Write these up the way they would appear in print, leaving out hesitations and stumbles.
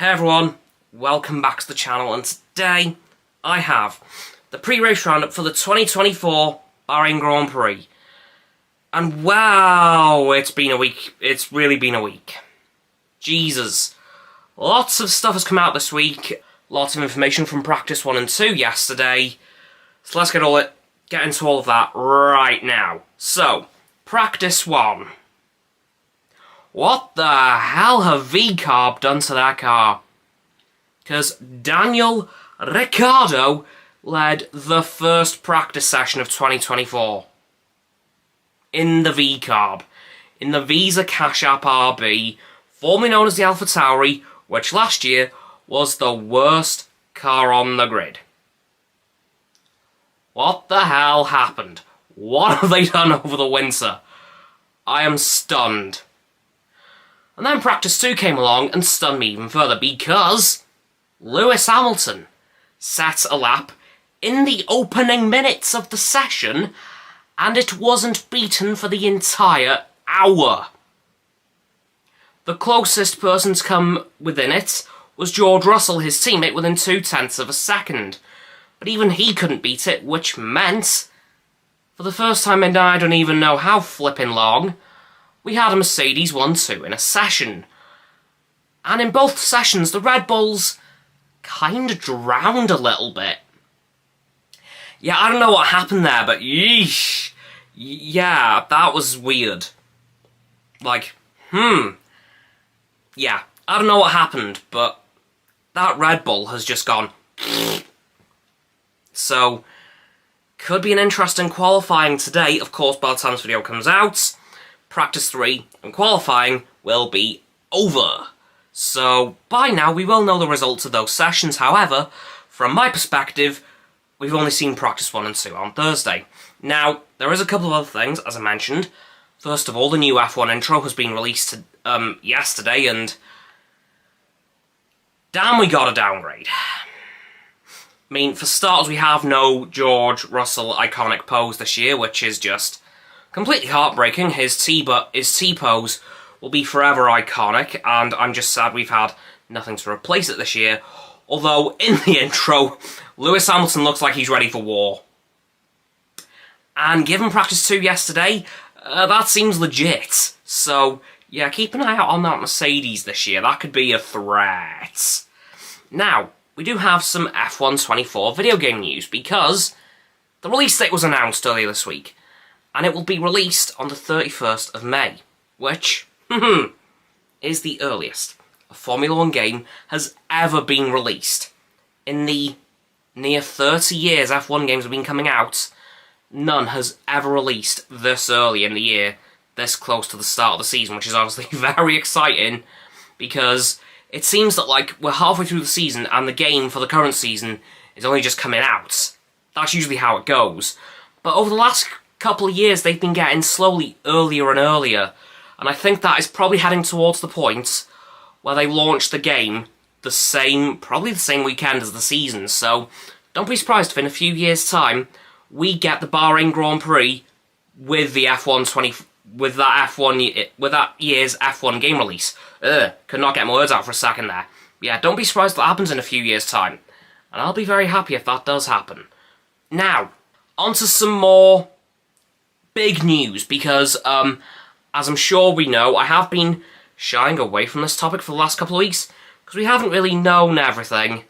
Hey everyone, welcome back to the channel, and today I have the pre-race roundup for the 2024 Bahrain Grand Prix. And wow, it's been a week. It's really been a week. Jesus. Lots of stuff has come out this week. Lots of information from practice 1 and 2 yesterday. So let's get into all of that right now. So, practice 1. What the hell have V-Carb done to that car? Because Daniel Ricciardo led the first practice session of 2024. In the V-Carb. In the Visa Cash App RB, formerly known as the AlphaTauri, which last year was the worst car on the grid. What the hell happened? What have they done over the winter? I am stunned. And then practice 2 came along and stunned me even further because Lewis Hamilton set a lap in the opening minutes of the session and it wasn't beaten for the entire hour. The closest person to come within it was George Russell, his teammate, within 0.2 of a second. But even he couldn't beat it, which meant, for the first time in I don't even know how flipping long, we had a Mercedes 1-2 in a session. And in both sessions, the Red Bulls kind of drowned a little bit. Yeah, I don't know what happened there, but yeesh. Yeah, that was weird. Like, Yeah, I don't know what happened, but that Red Bull has just gone. So, could be an interesting qualifying today. Of course, by the time this video comes out, Practice 3 and qualifying will be over. So, by now we will know the results of those sessions. However, from my perspective, we've only seen Practice 1 and 2 on Thursday. Now, there is a couple of other things, as I mentioned. First of all, the new F1 intro has been released yesterday, and damn, we got a downgrade. I mean, for starters, we have no George Russell iconic pose this year, which is just completely heartbreaking. His T-pose will be forever iconic, and I'm just sad we've had nothing to replace it this year. Although, in the intro, Lewis Hamilton looks like he's ready for war. And given Practice 2 yesterday, that seems legit. So, yeah, keep an eye out on that Mercedes this year. That could be a threat. Now, we do have some F1 24 video game news, because the release date was announced earlier this week. And it will be released on the 31st of May, which, is the earliest a Formula 1 game has ever been released. In the near 30 years F1 games have been coming out, none has ever released this early in the year, this close to the start of the season, which is honestly very exciting, because it seems that, like, we're halfway through the season and the game for the current season is only just coming out. That's usually how it goes. But over the last couple of years, they've been getting slowly earlier and earlier, and I think that is probably heading towards the point where they launch the game probably the same weekend as the season. So don't be surprised if in a few years' time we get the Bahrain Grand Prix with the with that year's F1 game release. Could not get my words out for a second there. Yeah, don't be surprised if that happens in a few years' time, and I'll be very happy if that does happen. Now, onto some more big news, because, as I'm sure we know, I have been shying away from this topic for the last couple of weeks, because we haven't really known everything,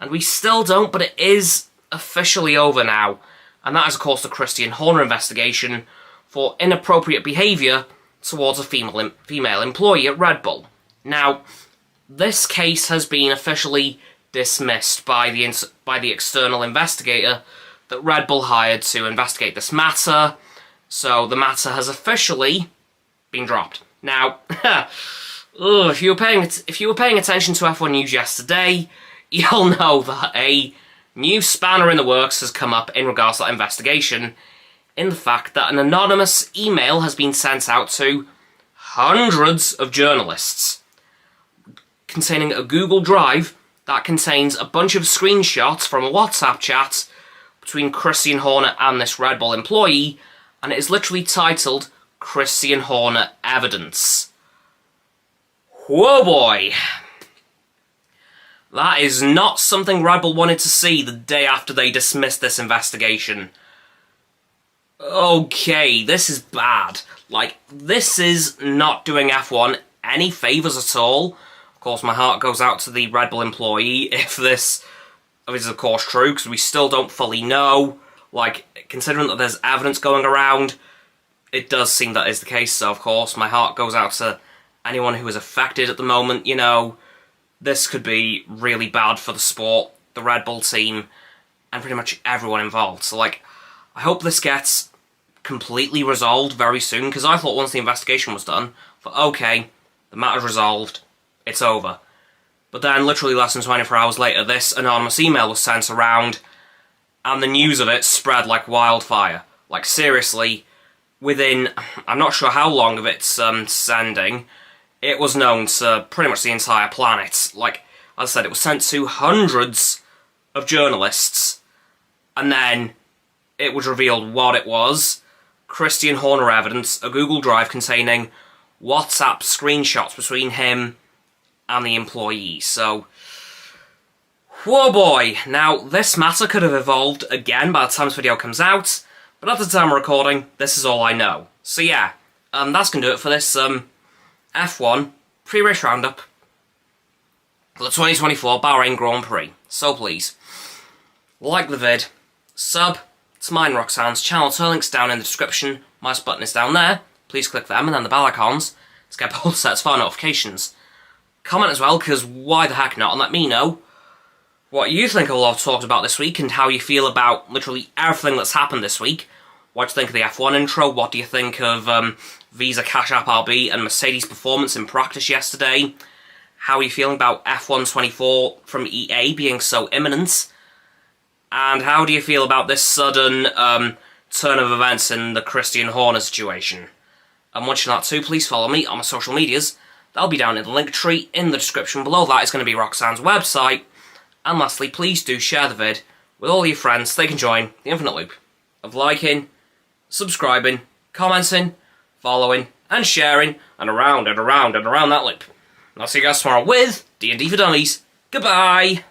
and we still don't, but it is officially over now, and that is, of course, the Christian Horner investigation for inappropriate behaviour towards a female employee at Red Bull. Now, this case has been officially dismissed by the external investigator that Red Bull hired to investigate this matter. So the matter has officially been dropped. Now, if you were paying attention to F1 News yesterday, you'll know that a new spanner in the works has come up in regards to that investigation, in the fact that an anonymous email has been sent out to hundreds of journalists, containing a Google Drive that contains a bunch of screenshots from a WhatsApp chat between Christian Horner and this Red Bull employee, and it is literally titled Christian Horner Evidence. Whoa boy! That is not something Red Bull wanted to see the day after they dismissed this investigation. Okay, this is bad. Like, this is not doing F1 any favours at all. Of course, my heart goes out to the Red Bull employee if this is of course true, because we still don't fully know. Like, considering that there's evidence going around, it does seem that is the case, so of course my heart goes out to anyone who is affected at the moment. You know, this could be really bad for the sport, the Red Bull team, and pretty much everyone involved. So, like, I hope this gets completely resolved very soon, because I thought once the investigation was done, okay, the matter's resolved, it's over. But then, literally less than 24 hours later, this anonymous email was sent around, and the news of it spread like wildfire. Like, seriously, within, I'm not sure how long of its sending, it was known to pretty much the entire planet. Like, as I said, it was sent to hundreds of journalists, and then it was revealed what it was. Christian Horner evidence, a Google Drive containing WhatsApp screenshots between him and the employee. So, whoa boy. Now, this matter could have evolved again by the time this video comes out, but at the time of recording, this is all I know. So yeah, that's going to do it for this F1 pre-race roundup for the 2024 Bahrain Grand Prix. So please, like the vid, sub to mine Roxanne's channel, her links down in the description, my button is down there, please click them and then the bell icons to get both sets of our notifications. Comment as well, because why the heck not, and let me know what you think of what I've talked about this week and how you feel about literally everything that's happened this week. What do you think of the F1 intro? What do you think of Visa Cash App RB and Mercedes' performance in practice yesterday? How are you feeling about F1 24 from EA being so imminent? And how do you feel about this sudden turn of events in the Christian Horner situation? And once you're not too, please follow me on my social medias. That'll be down in the link tree in the description. Below that is going to be Roxanne's website. And lastly, please do share the vid with all your friends so they can join the infinite loop of liking, subscribing, commenting, following, and sharing, and around and around and around that loop. And I'll see you guys tomorrow with D&D for Dummies. Goodbye!